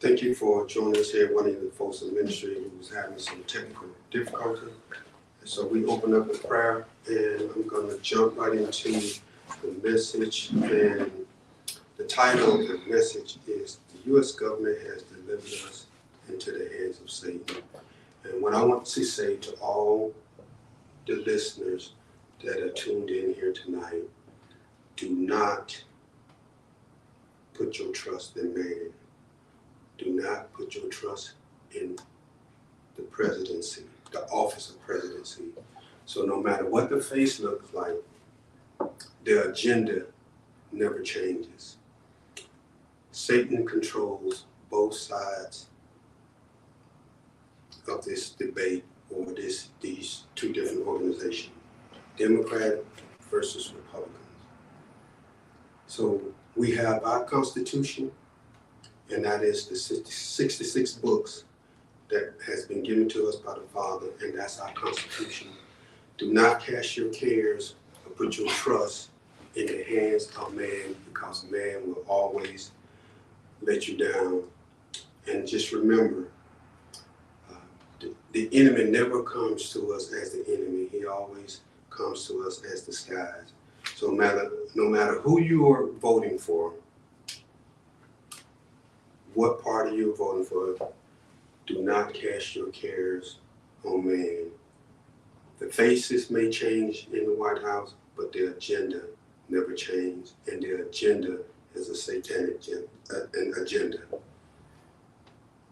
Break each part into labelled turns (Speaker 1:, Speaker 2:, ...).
Speaker 1: Thank you for joining us here, one of the folks in the ministry who was having some technical difficulty. So we open up with prayer, and I'm going to jump right into the message. And the title of the message is "The U.S. Government Has Delivered Us into the Hands of Satan." And what I want to say to all the listeners that are tuned in here tonight, do not put your trust in man. Do not put your trust in the presidency, the office of presidency. So no matter what the face looks like, their agenda never changes. Satan controls both sides of this debate, or these two different organizations, Democrat versus Republicans. So we have our Constitution, and that is the 66 books that has been given to us by the Father, and that's our Constitution. Do not cast your cares or put your trust in the hands of man, because man will always let you down. And just remember, the enemy never comes to us as the enemy. He always comes to us as the skies. So no matter who you are voting for, what party you're voting for, do not cast your cares on man. The faces may change in the White House, but their agenda never changes, and their agenda is a satanic agenda.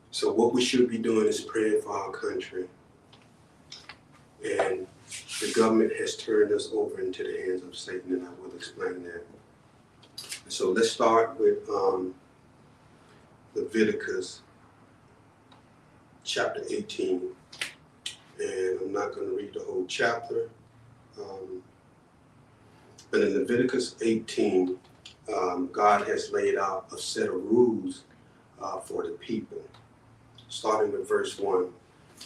Speaker 1: So what we should be doing is praying for our country. And the government has turned us over into the hands of Satan, and I will explain that. So let's start with Leviticus chapter 18. And I'm not going to read the whole chapter. But in Leviticus 18, God has laid out a set of rules for the people, starting with verse 1.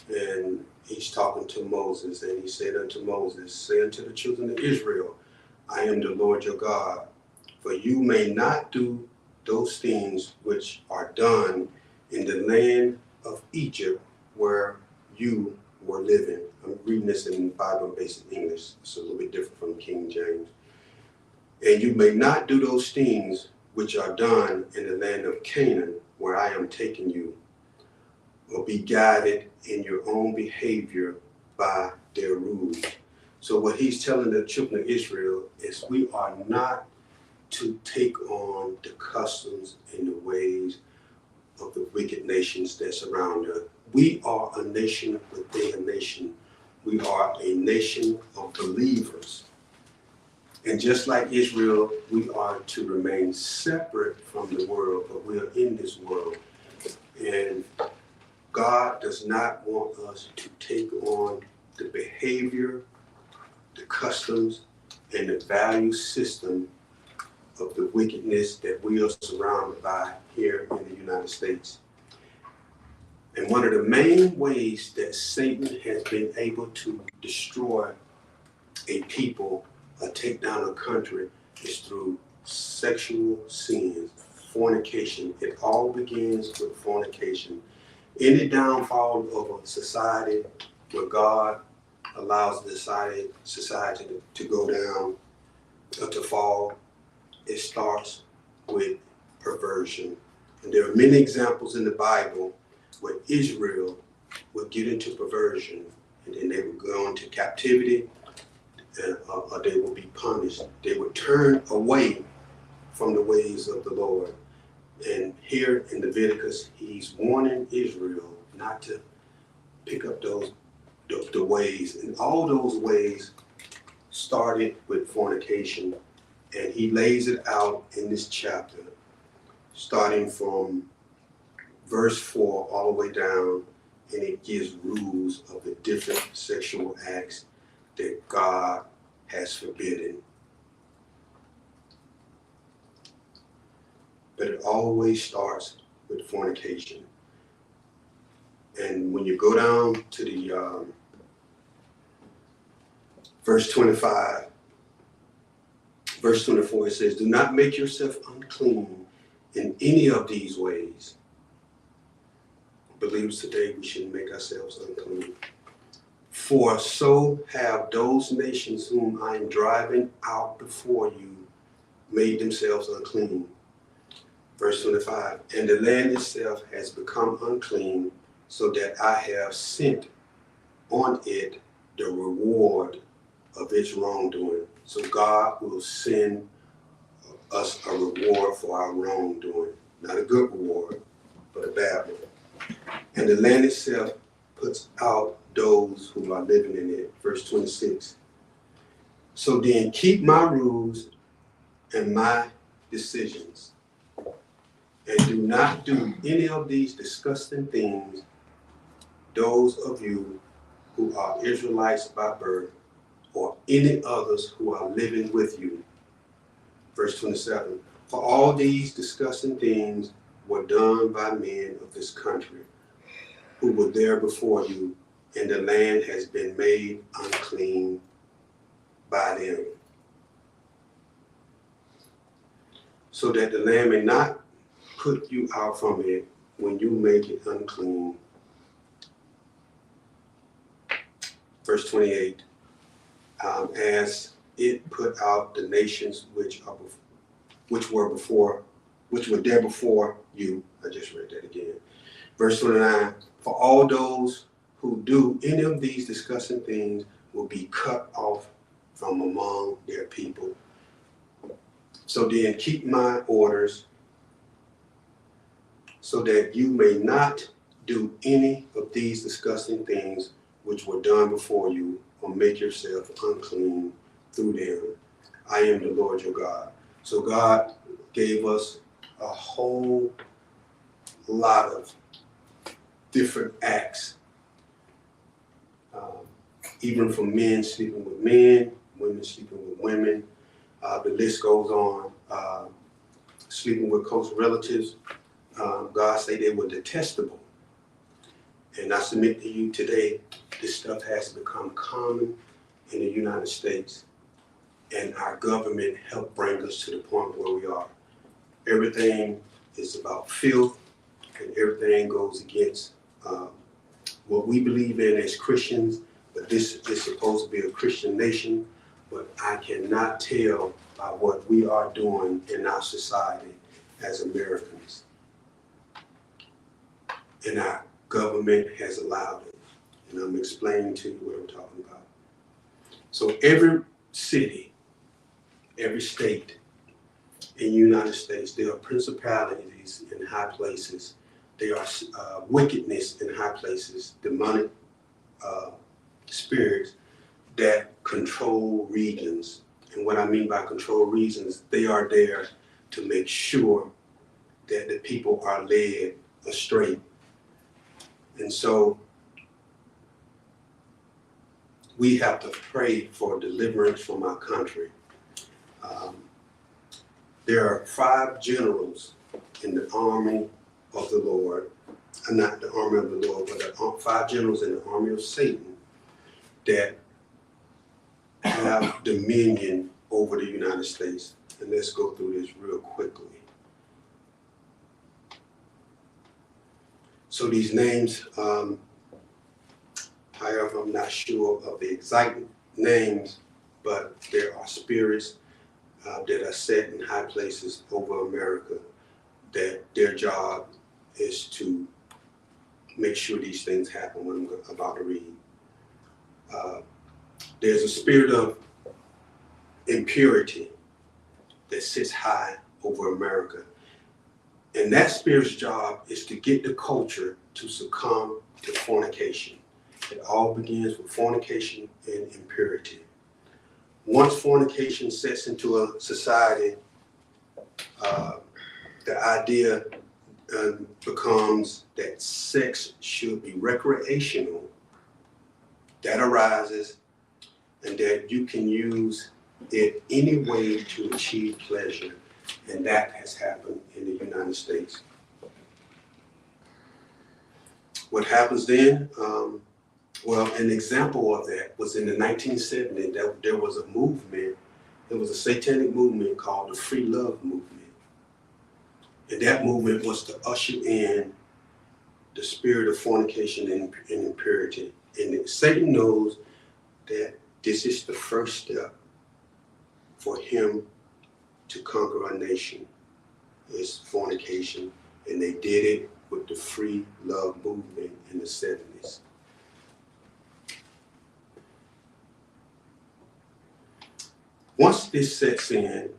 Speaker 1: And he's talking to Moses, and he said unto Moses, "Say unto the children of Israel, I am the Lord your God, for you may not do those things which are done in the land of Egypt where you were living." I'm reading this in Bible Basic English. It's a little bit different from King James. "And you may not do those things which are done in the land of Canaan where I am taking you, or be guided in your own behavior by their rules." So what he's telling the children of Israel is we are not to take on the customs and the ways of the wicked nations that surround us. We are a nation within a nation. We are a nation of believers. And just like Israel, we are to remain separate from the world, but we are in this world. And God does not want us to take on the behavior, the customs, and the value system of the wickedness that we are surrounded by here in the United States. And one of the main ways that Satan has been able to destroy a people or take down a country is through sexual sins, fornication. It all begins with fornication. Any downfall of a society where God allows the society to go down or to fall, it starts with perversion. And there are many examples in the Bible where Israel would get into perversion, and then they would go into captivity, or they would be punished. They would turn away from the ways of the Lord. And here in Leviticus, he's warning Israel not to pick up the ways. And all those ways started with fornication. And he lays it out in this chapter, starting from verse 4 all the way down, and it gives rules of the different sexual acts that God has forbidden. But it always starts with fornication. And when you go down to the verse 25, verse 24, it says, "Do not make yourself unclean in any of these ways, believers today, we shouldn't make ourselves unclean. For so have those nations whom I am driving out before you made themselves unclean. Verse 25, and the land itself has become unclean, so that I have sent on it the reward of its wrongdoing. So God will send us a reward for our wrongdoing. Not a good reward, but a bad one. And the land itself puts out those who are living in it. Verse 26. So then keep my rules and my decisions, and do not do any of these disgusting things, those of you who are Israelites by birth, or any others who are living with you. Verse 27, for all these disgusting things were done by men of this country, who were there before you, and the land has been made unclean by them. So that the land may not put you out from it when you make it unclean. Verse 28, as it put out the nations which were there before you. I just read that again. Verse 29, for all those who do any of these disgusting things will be cut off from among their people. So then keep my orders, so that you may not do any of these disgusting things which were done before you, or make yourself unclean through them. I am the Lord your God. So God gave us a whole lot of different acts, even from men sleeping with men, women sleeping with women. The list goes on. Sleeping with close relatives. God said they were detestable. And I submit to you today, this stuff has become common in the United States. And our government helped bring us to the point where we are. Everything is about filth, and everything goes against what we believe in as Christians. But this is supposed to be a Christian nation. But I cannot tell by what we are doing in our society as Americans. And our government has allowed it. And I'm explaining to you what I'm talking about. So every city, every state in the United States, there are principalities in high places. There are wickedness in high places, demonic spirits that control regions. And what I mean by control regions, they are there to make sure that the people are led astray. And so we have to pray for deliverance from our country. There are 5 generals in the army of the Lord, not the army of the Lord, but 5 generals in the army of Satan that have dominion over the United States. And let's go through this real quickly. So these names, however, I'm not sure of the exact names, but there are spirits that are set in high places over America, that their job is to make sure these things happen, what I'm about to read. There's a spirit of impurity that sits high over America. And that spirit's job is to get the culture to succumb to fornication. It all begins with fornication and impurity. Once fornication sets into a society, the idea becomes that sex should be recreational. That arises, and that you can use it any way to achieve pleasure. And that has happened in the United States. What happens then? Well, an example of that was in the 1970s, that there was a movement, there was a satanic movement called the Free Love Movement. And that movement was to usher in the spirit of fornication and impurity. And Satan knows that this is the first step for him to conquer a nation, is fornication. And they did it with the free love movement in the 70s. Once this sets in,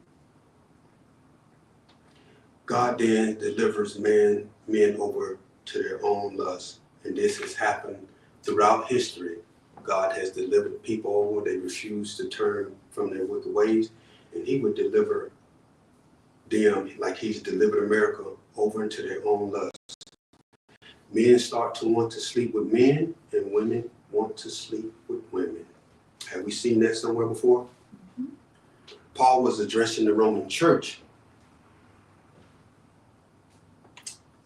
Speaker 1: God then delivers men over to their own lust. And this has happened throughout history. God has delivered people over. They refuse to turn from their wicked ways. And he would deliver them, like he's delivered America, over into their own lust. Men start to want to sleep with men, and women want to sleep with women. Have we seen that somewhere before? Mm-hmm. Paul was addressing the Roman church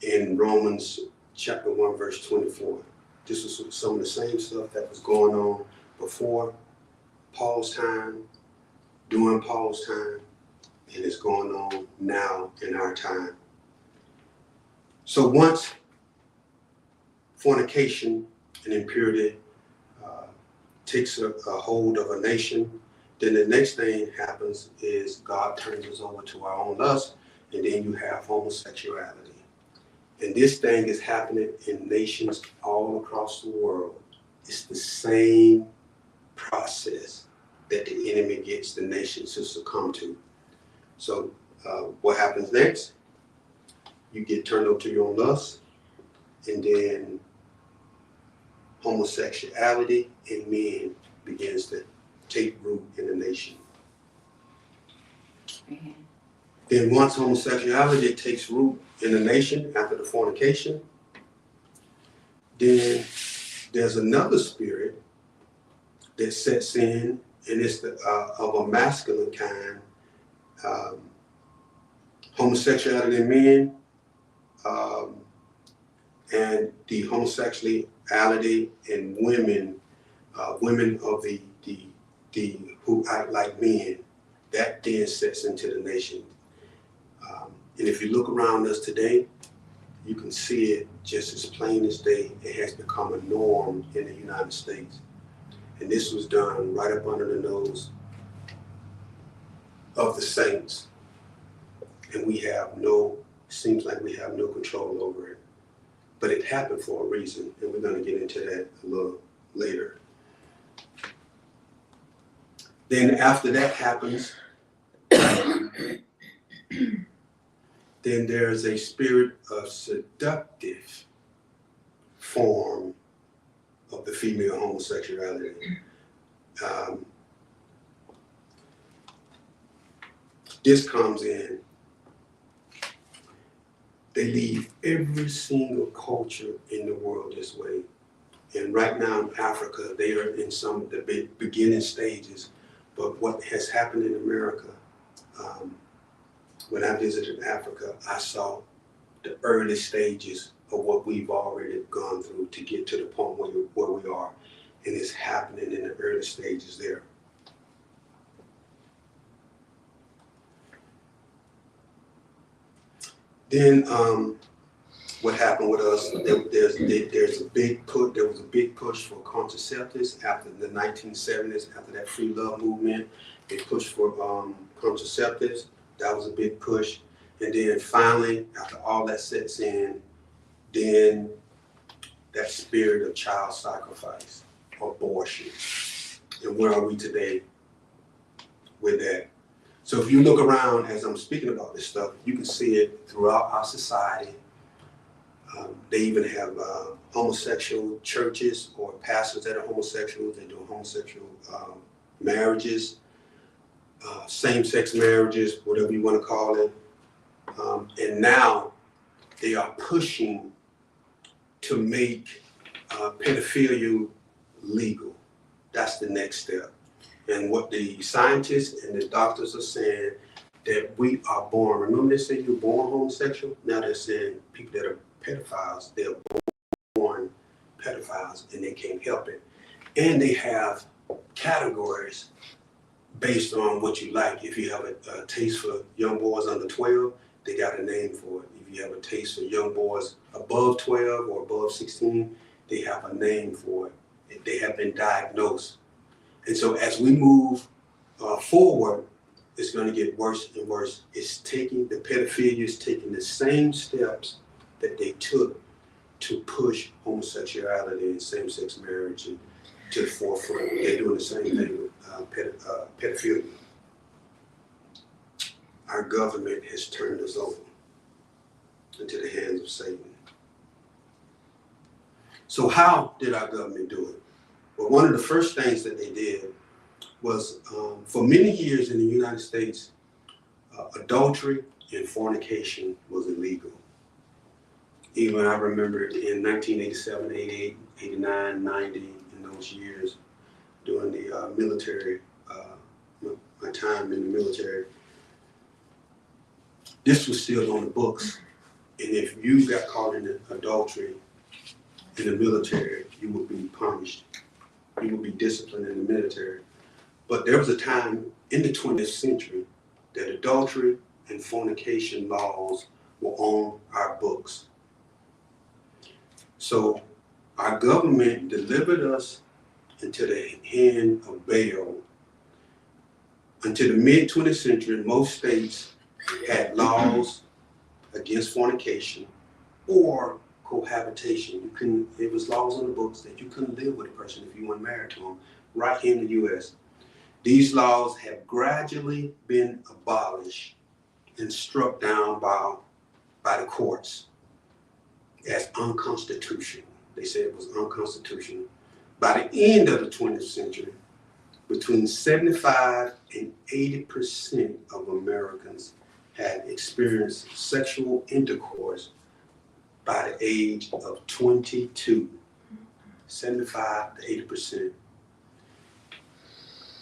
Speaker 1: in Romans chapter 1, verse 24. This was some of the same stuff that was going on before Paul's time, during Paul's time, and it's going on now in our time. So once fornication and impurity takes a hold of a nation, then the next thing happens is God turns us over to our own lust, and then you have homosexuality. And this thing is happening in nations all across the world. It's the same process that the enemy gets the nations to succumb to. So what happens next? You get turned over to your own lust, and then homosexuality in men begins to take root in the nation. Mm-hmm. Then once homosexuality takes root in the nation after the fornication, then there's another spirit that sets in, and it's of a masculine kind. Homosexuality in men, and the homosexuality in women, women of the who act like men, that then sets into the nation. And if you look around us today, you can see it just as plain as day. It has become a norm in the United States. And this was done right up under the nose of the saints. And seems like we have no control over it. But it happened for a reason, and we're going to get into that a little later. Then after that happens, then there's a spirit of seductive form of the female homosexuality. This comes in. They leave every single culture in the world this way. And right now in Africa, they are in some of the beginning stages. But what has happened in America, when I visited Africa, I saw the early stages of what we've already gone through to get to the point where we are. And it's happening in the early stages there. Then what happened with us, there was a big push for contraceptives after the 1970s, after that free love movement. They pushed for contraceptives. That was a big push. And then finally, after all that sets in, then that spirit of child sacrifice, abortion. And where are we today with that? So if you look around as I'm speaking about this stuff, you can see it throughout our society. They even have homosexual churches or pastors that are homosexuals. They do homosexual marriages, same-sex marriages, whatever you want to call it. And now they are pushing to make pedophilia legal. That's the next step. And what the scientists and the doctors are saying, that we are born, remember they say you're born homosexual? Now they're saying people that are pedophiles, they're born pedophiles and they can't help it. And they have categories based on what you like. If you have a taste for young boys under 12, they got a name for it. If you have a taste for young boys above 12 or above 16, they have a name for it. They have been diagnosed. And so as we move forward, it's going to get worse and worse. The pedophilia is taking the same steps that they took to push homosexuality and same-sex marriage to the forefront. They're doing the same thing with pedophilia. Our government has turned us over into the hands of Satan. So how did our government do it? Well, one of the first things that they did was, for many years in the United States, adultery and fornication was illegal. Even I remember in 1987, 88, 89, 90, in those years, during the military, my time in the military, this was still on the books. And if you got caught in adultery in the military, you would be punished. You would be disciplined in the military. But there was a time in the 20th century that adultery and fornication laws were on our books. So our government delivered us into the hand of Baal. Until the mid-20th century, most states had laws against fornication or cohabitation. It was laws on the books that you couldn't live with a person if you weren't married to them, right here in the U.S. These laws have gradually been abolished and struck down by the courts as unconstitutional. They said it was unconstitutional. By the end of the 20th century, between 75 and 80% of Americans had experienced sexual intercourse by the age of 22. 75 to 80%.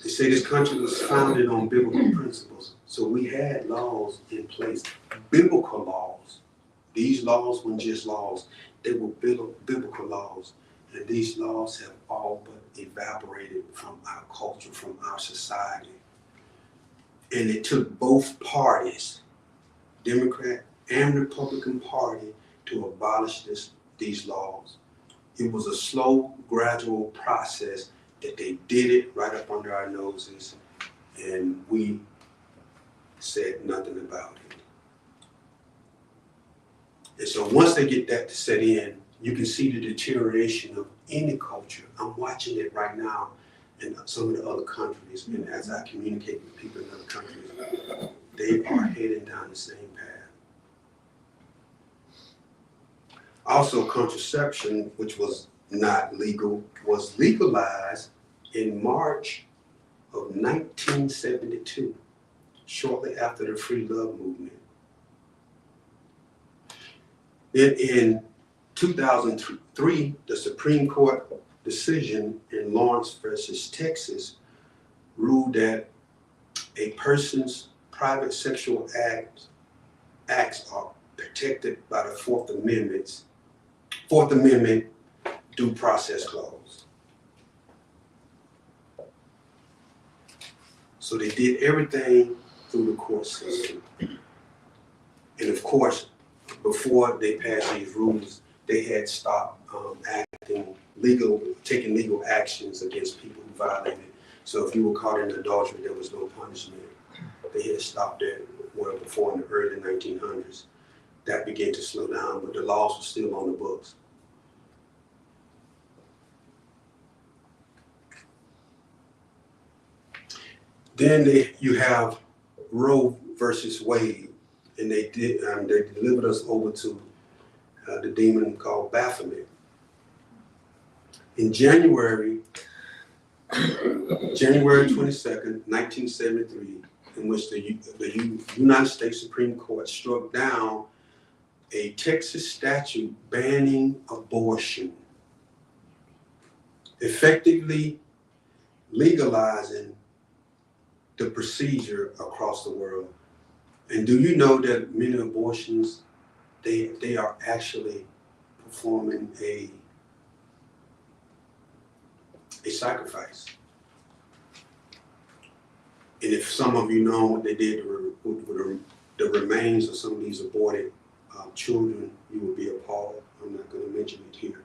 Speaker 1: They say this country was founded on biblical principles. So we had laws in place, biblical laws. These laws weren't just laws, they were biblical laws. And these laws have all but evaporated from our culture, from our society. And it took both parties, Democrat and Republican Party, to abolish these laws. It was a slow, gradual process that they did it right up under our noses, and we said nothing about it. And so once they get that to set in, you can see the deterioration of any culture. I'm watching it right now in some of the other countries, and as I communicate with people in other countries, they are heading down the same path. Also, contraception, which was not legal, was legalized in March of 1972, shortly after the Free Love Movement. Then in 2003, the Supreme Court decision in Lawrence versus Texas ruled that a person's private sexual acts are protected by the Fourth Amendment due process clause. So they did everything through the court system. And of course, before they passed these rules, they had stopped taking legal actions against people who violated. So if you were caught in adultery, there was no punishment. They had stopped that well before in the early 1900s. That began to slow down, but the laws were still on the books. Then you have Roe versus Wade, and they delivered us over to the demon called Baphomet. In January 22nd, 1973, in which the United States Supreme Court struck down a Texas statute banning abortion, effectively legalizing the procedure across the world. And do you know that many abortions, they are actually performing a sacrifice? And if some of you know what they did with the remains of some of these aborted children, you will be appalled. I'm not going to mention it here,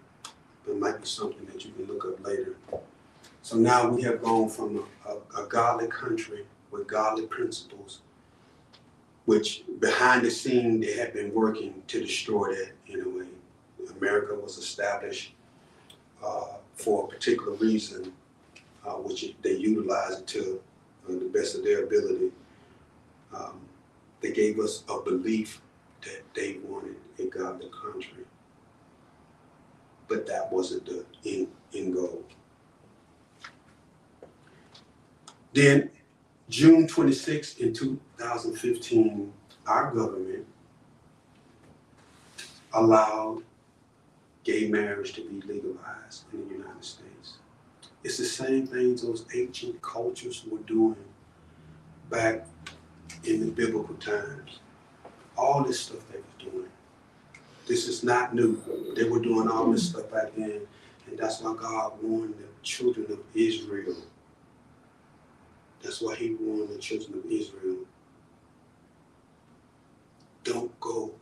Speaker 1: but it might be something that you can look up later. So now we have gone from a godly country with godly principles, which behind the scene they have been working to destroy that in a way. America was established for a particular reason, which they utilized it to the best of their ability. They gave us a belief that they wanted a godly country, but that wasn't the end goal. Then June 26 in 2015, our government allowed gay marriage to be legalized in the United States. It's the same things those ancient cultures were doing back in the biblical times. All this stuff they were doing. This is not new. They were doing all this stuff back then, and that's why God warned the children of Israel. That's why he warned the children of Israel. Don't go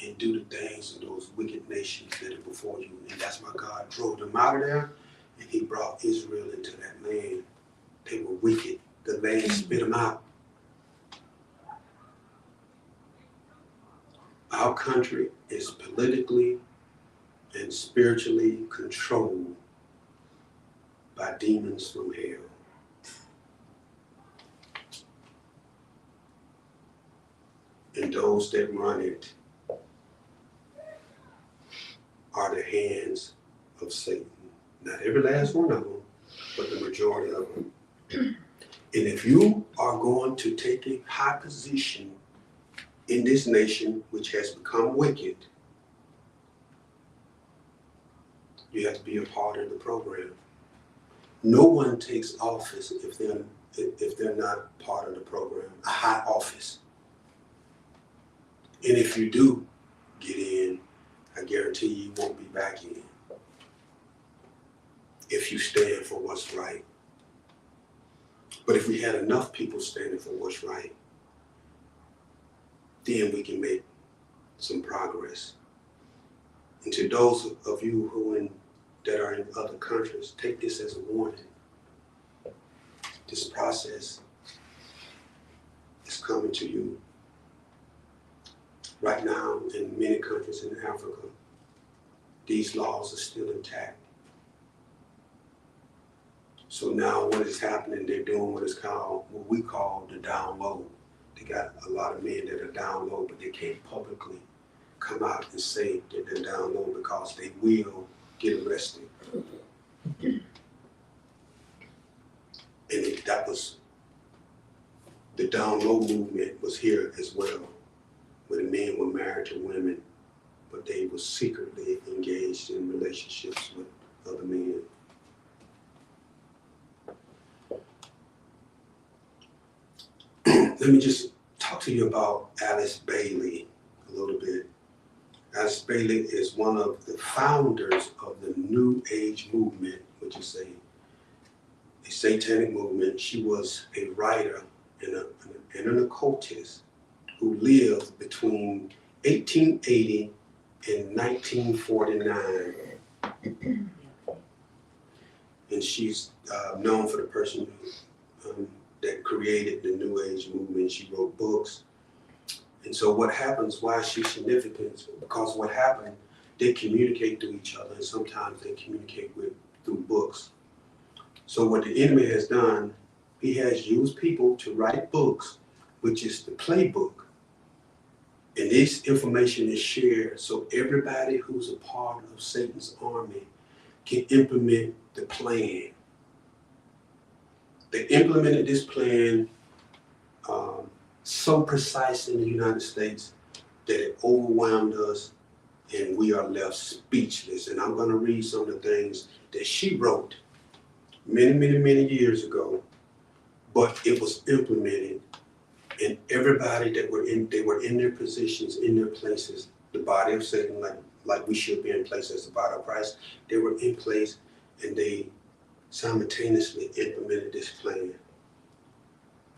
Speaker 1: and do the things of those wicked nations that are before you. And that's why God drove them out of there, and he brought Israel into that land. They were wicked. The land spit them out. Our country is politically and spiritually controlled by demons from hell. And those that run it are the hands of Satan. Not every last one of them, but the majority of them. And if you are going to take a high position in this nation, which has become wicked, you have to be a part of the program. No one takes office if they're not part of the program, a high office. And if you do get in, I guarantee you won't be back in if you stand for what's right. But if we had enough people standing for what's right, then we can make some progress. And to those of you that are in other countries, take this as a warning. This process is coming to you. Right now, in many countries in Africa, these laws are still intact. So now what is happening, they're doing what we call the down low. They got a lot of men that are down low, but they can't publicly come out and say that they're down low because they will get arrested. And that was, the down low movement was here as well, where the men were married to women, but they were secretly engaged in relationships with other men. Let me just talk to you about Alice Bailey a little bit. Alice Bailey is one of the founders of the New Age movement, which is a satanic movement. She was a writer and an occultist who lived between 1880 and 1949. And she's known for the person that created the New Age movement. She wrote books. And so what happens, why is she significant? Because what happened, they communicate to each other, and sometimes they communicate through books. So what the enemy has done, he has used people to write books, which is the playbook. And this information is shared so everybody who's a part of Satan's army can implement the plan. They implemented this plan so precise in the United States that it overwhelmed us and we are left speechless. And I'm going to read some of the things that she wrote many, many, many years ago, but it was implemented, and everybody they were in their positions, in their places, the body of Satan, like we should be in place as the body of Christ, they were in place, and they simultaneously implemented this plan.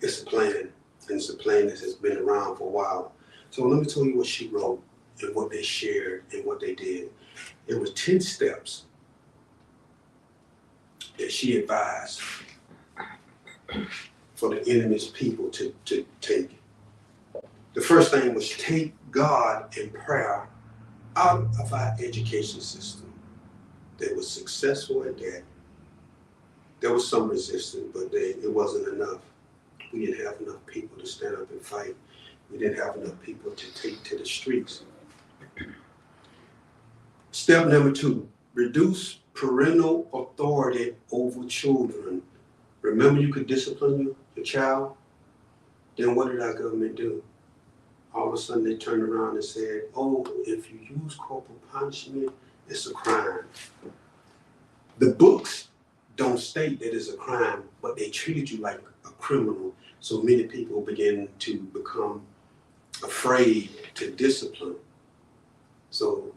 Speaker 1: It's a plan. and it's a plan that has been around for a while. So let me tell you what she wrote and what they shared and what they did. It was 10 steps that she advised for the enemy's people to take. The first thing was take God and prayer out of our education system. They were successful at that. There was some resistance, but it wasn't enough. We didn't have enough people to stand up and fight. We didn't have enough people to take to the streets. Step number 2, reduce parental authority over children. Remember, you could discipline your child? Then what did our government do? All of a sudden they turned around and said, oh, if you use corporal punishment, it's a crime. The books don't state that it's a crime, but they treated you like a criminal. So many people begin to become afraid to discipline. So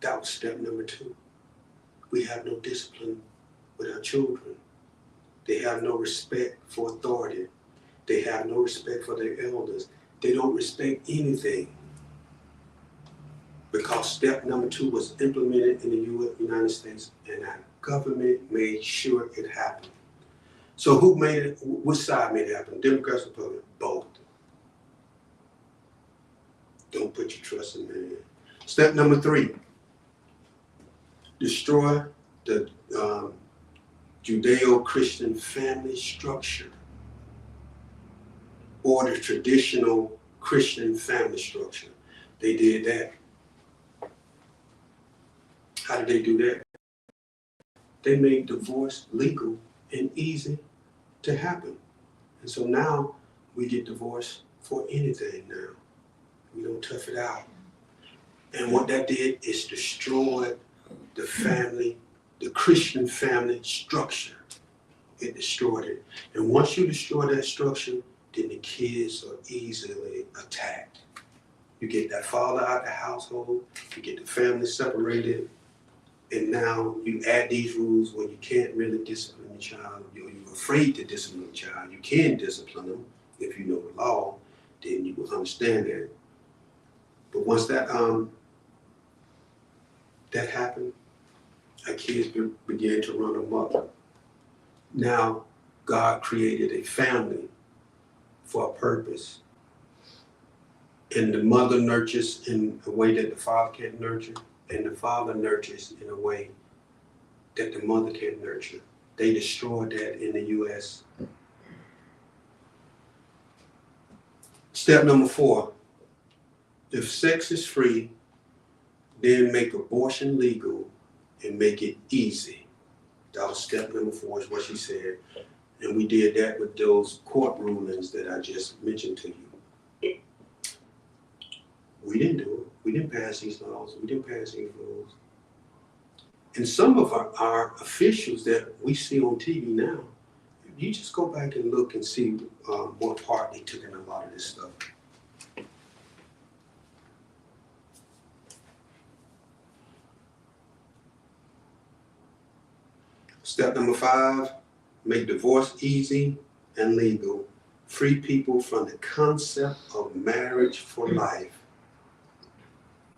Speaker 1: that was step number 2. We have no discipline with our children. They have no respect for authority. They have no respect for their elders. They don't respect anything. Because step number 2 was implemented in the United States, and our government made sure it happened. So who made it? Which side made it happen? Democrats or Republicans? Both. Don't put your trust in man. Step number 3, destroy the Judeo-Christian family structure, or the traditional Christian family structure. They did that. How did they do that? They made divorce legal and easy to happen. And so now we get divorced for anything now. We don't tough it out. And what that did is destroy the family, the Christian family structure. It destroyed it. And once you destroy that structure, then the kids are easily attacked. You get that father out of the household, you get the family separated, and now you add these rules where you can't really discipline your child, you're afraid to discipline your child. You can discipline them if you know the law, then you will understand that. But once that happened, our kids began to run amok. Now, God created a family for a purpose. And the mother nurtures in a way that the father can't nurture, and the father nurtures in a way that the mother can't nurture. They destroyed that in the U.S. Step number 4, if sex is free, then make abortion legal and make it easy. That was step number 4, is what she said. And we did that with those court rulings that I just mentioned to you. We didn't do it. We didn't pass these laws. We didn't pass these rules. And some of our officials that we see on TV now, you just go back and look and see what part they took in a lot of this stuff. Step number 5, make divorce easy and legal. Free people from the concept of marriage for life.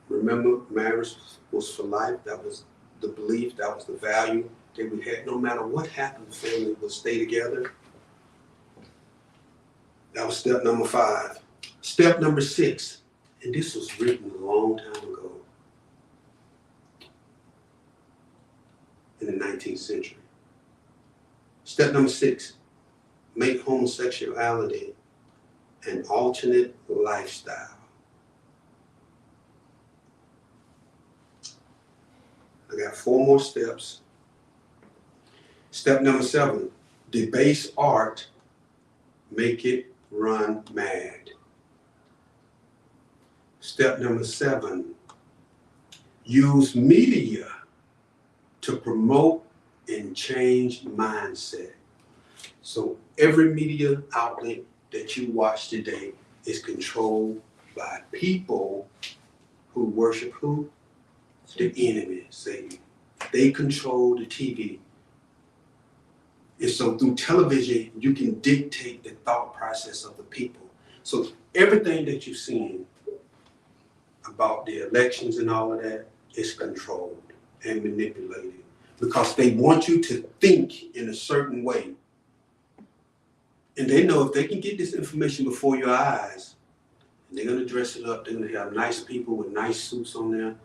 Speaker 1: Remember, marriage was for life. That was the belief, that was the value that we had. No matter what happened, the family would stay together. That was step number 5. Step number 6, and this was written a long time ago, in the 19th century. Step number 6, make homosexuality an alternate lifestyle. I got 4 more steps. Step number 7, debase art, make it run mad. Step number 7, use media to promote and change mindset. So every media outlet that you watch today is controlled by people who worship who? The enemy, Satan. They control the TV. And so through television, you can dictate the thought process of the people. So everything that you've seen about the elections and all of that is controlled and manipulated because they want you to think in a certain way. And they know if they can get this information before your eyes, they're going to dress it up. They're going to have nice people with nice suits on there.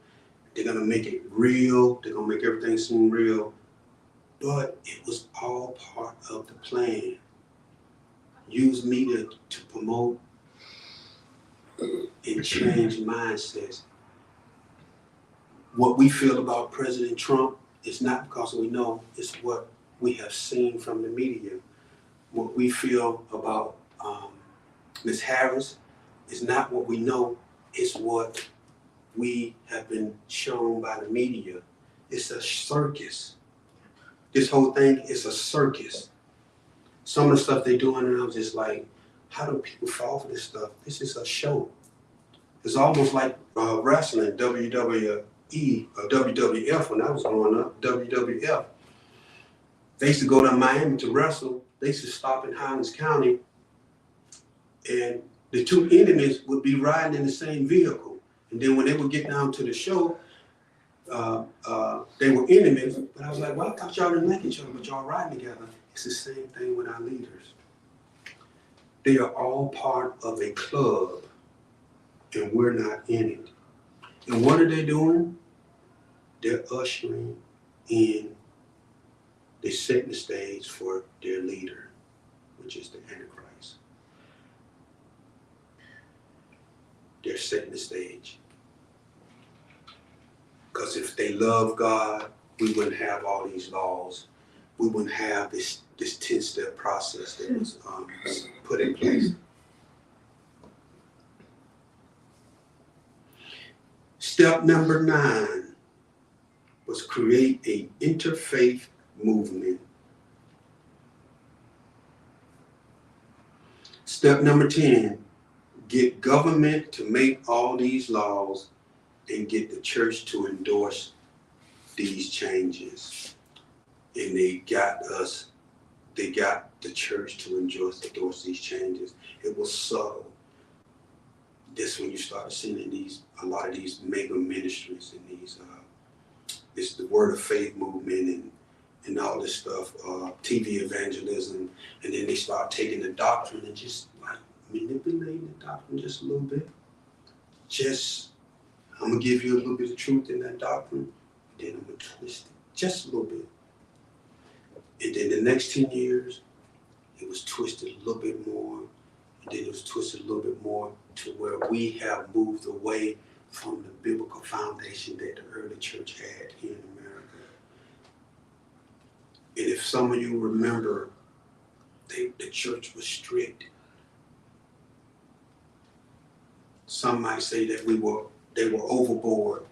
Speaker 1: They're going to make it real. They're going to make everything seem real. But it was all part of the plan. Use media to promote and change mindsets. What we feel about President Trump is not because we know, it's what we have seen from the media. What we feel about Ms. Harris is not what we know, it's what we have been shown by the media. It's a circus. This whole thing is a circus. Some of the stuff they're doing, and I'm just like, how do people fall for this stuff? This is a show. It's almost like wrestling, WWE or WWF when I was growing up, WWF. They used to go to Miami to wrestle. They used to stop in Highlands County, and the two enemies would be riding in the same vehicle. And then when they would get down to the show, they were enemies. But I was like, well, I thought y'all didn't like each other, but y'all riding together. It's the same thing with our leaders. They are all part of a club, and we're not in it. And what are they doing? They're ushering in, they're setting the stage for their leader, which is the Antichrist. They're setting the stage. Because if they love God, we wouldn't have all these laws. We wouldn't have this 10-step process that was put in place. Step number 9 was create an interfaith movement. Step number 10, get government to make all these laws and get the church to endorse these changes. And they got the church to endorse these changes. It was subtle. This when you started seeing a lot of these mega ministries and these, it's the Word of Faith movement and all this stuff, TV evangelism, and then they start taking the doctrine and just like manipulating the doctrine just a little bit. I'm gonna give you a little bit of truth in that doctrine, and then I'm gonna twist it just a little bit. And then the next 10 years, it was twisted a little bit more, and then it was twisted a little bit more to where we have moved away from the biblical foundation that the early church had here in America. And if some of you remember, the church was strict. Some might say that they were overboard.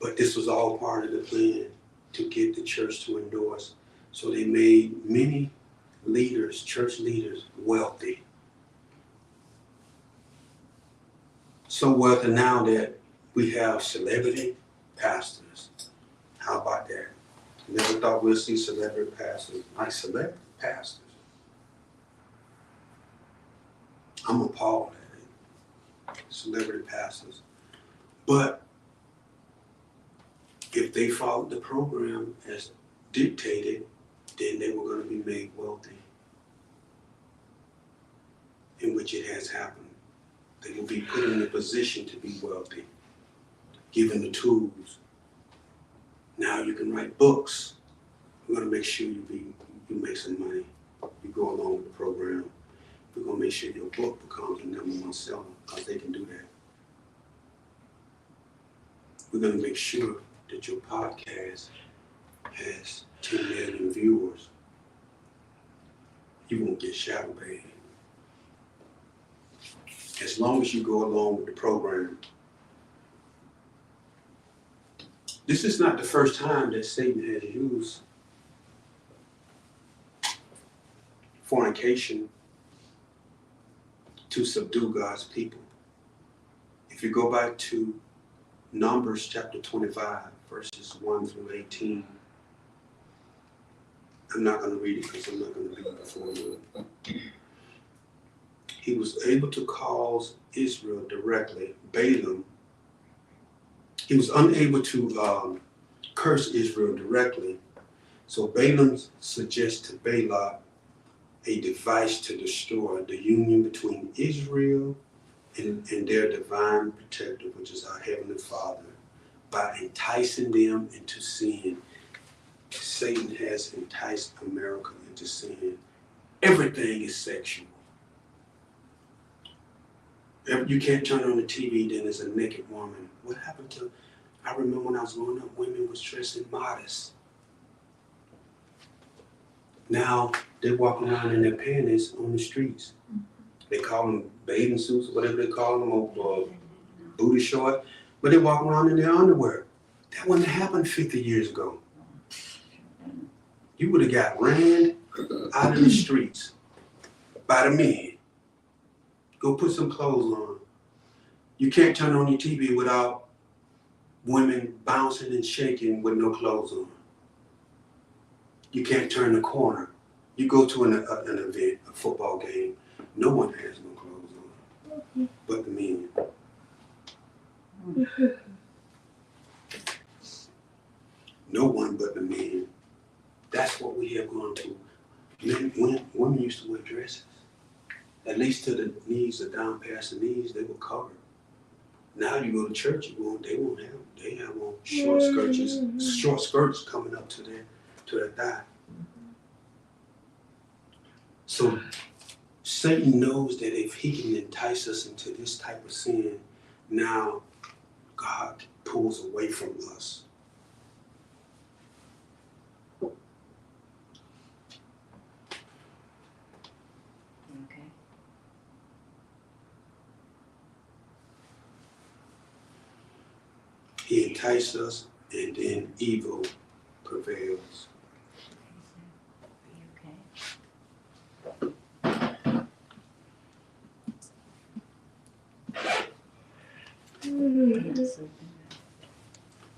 Speaker 1: But this was all part of the plan to get the church to endorse. So they made many leaders, church leaders, wealthy. So wealthy now that we have celebrity pastors. How about that? Never thought we'd see celebrity pastors. Like celebrity pastors. I'm appalled at it. Celebrity pastors. But if they followed the program as dictated, then they were going to be made wealthy. In which it has happened. They will be put in a position to be wealthy, given the tools. Now you can write books. We're going to make sure you make some money. You go along with the program. We're going to make sure your book becomes the #1 seller, because they can do that. We're going to make sure that your podcast has 10 million viewers. You won't get shadow banned. As long as you go along with the program. This is not the first time that Satan has used fornication to subdue God's people. If you go back to Numbers chapter 25, verses 1 through 18, I'm not going to read it because I'm not going to read it before you. He was able to cause Israel directly, Balaam. He was unable to curse Israel directly. So Balaam suggests to Balak a device to destroy the union between Israel and their divine protector, which is our Heavenly Father, by enticing them into sin. Satan has enticed America into sin. Everything is sexual. If you can't turn on the TV, then there's a naked woman. What happened to, I remember when I was growing up, women was dressing modest. Now, they walk around in their panties on the streets. They call them bathing suits, whatever they call them, or booty short, but they walk around in their underwear. That wouldn't have happened 50 years ago. You would have got ran out of the streets by the men. Go put some clothes on. You can't turn on your TV without women bouncing and shaking with no clothes on. You can't turn the corner. You go to an event, a football game, no one has no clothes on, but the men. No one but the men. That's what we have gone to. Women used to wear dresses. At least to the knees or down past the knees, they were covered. Now you go to church, they have on short skirts coming up to their thigh. So Satan knows that if he can entice us into this type of sin, now God pulls away from us.
Speaker 2: Okay.
Speaker 1: He entices us, and then evil prevails.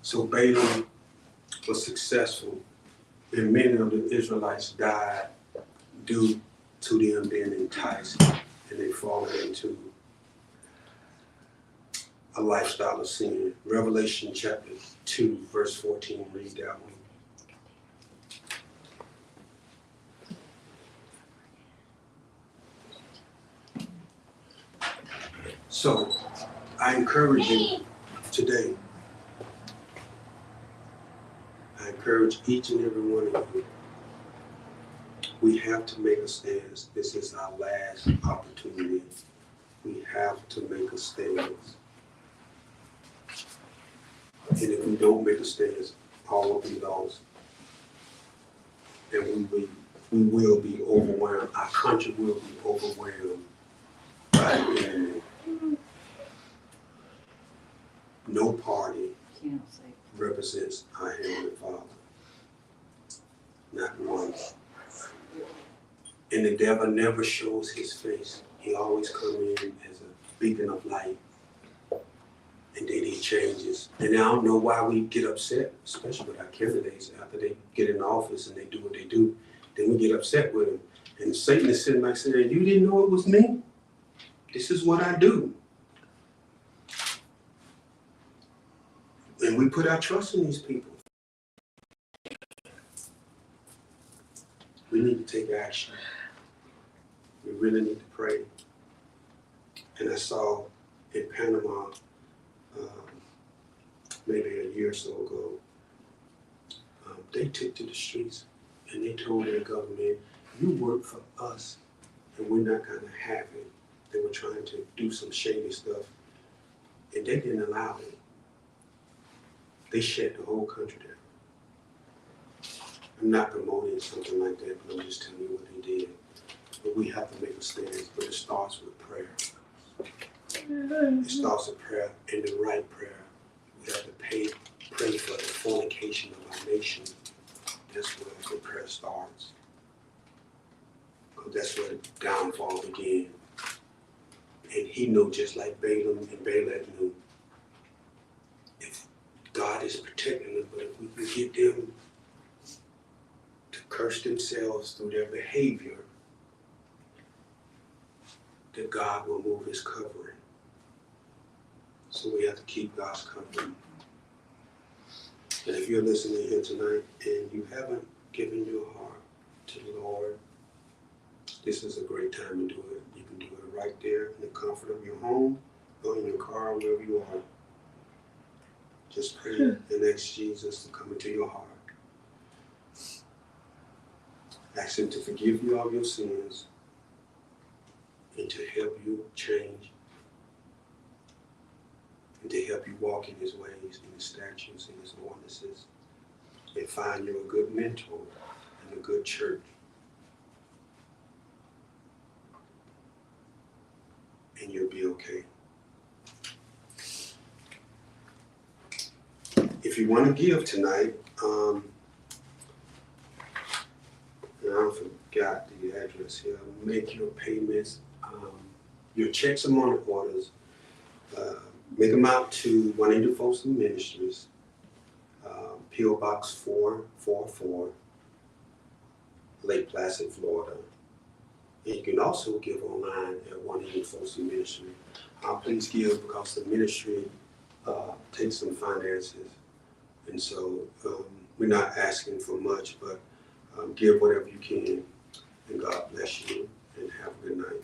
Speaker 1: So Balaam was successful, and many of the Israelites died due to them being enticed, and they fall into a lifestyle of sin. Revelation chapter 2, verse 14, read that one. So I encourage you today. I encourage each and every one of you. We have to make a stand. This is our last opportunity. We have to make a stand. And if we don't make a stand, all will be lost. And we will be overwhelmed. Our country will be overwhelmed by the enemy. No party represents our Heavenly Father. Not one. And the devil never shows his face. He always comes in as a beacon of light. And then he changes. And I don't know why we get upset, especially with our candidates, after they get in office and they do what they do. Then we get upset with them. And Satan is sitting back saying, you didn't know it was me? This is what I do. And we put our trust in these people. We need to take action. We really need to pray. And I saw in Panama, maybe a year or so ago, they took to the streets and they told their government, you work for us and we're not going to have it. They were trying to do some shady stuff and they didn't allow it. They shut the whole country down. I'm not promoting something like that, but I'm just telling you what they did. But we have to make a stand, but it starts with prayer. It starts with prayer and the right prayer. We have to pray for the fornication of our nation. That's where the prayer starts. Because that's where the downfall began. And he knew, just like Balaam and Balak knew, if God is protecting them, but if we can get them to curse themselves through their behavior, that God will move his covering. So we have to keep God's covering. And if you're listening here tonight and you haven't given your heart to the Lord, this is a great time to do it. You can do it right there in the comfort of your home or in your car, wherever you are. Just pray and ask Jesus to come into your heart. Ask him to forgive you of your sins and to help you change and to help you walk in his ways, in his statutes, in his ordinances, and find you a good mentor and a good church. And you'll be okay. If you want to give tonight, and I forgot the address here, make your payments, your checks and money orders, make them out to Juanita Folsom Ministries, P.O. Box 444, Lake Placid, Florida. And you can also give online at Juanita Folsom Ministry. Please give, because the ministry takes some finances. And so we're not asking for much, but give whatever you can. And God bless you and have a good night.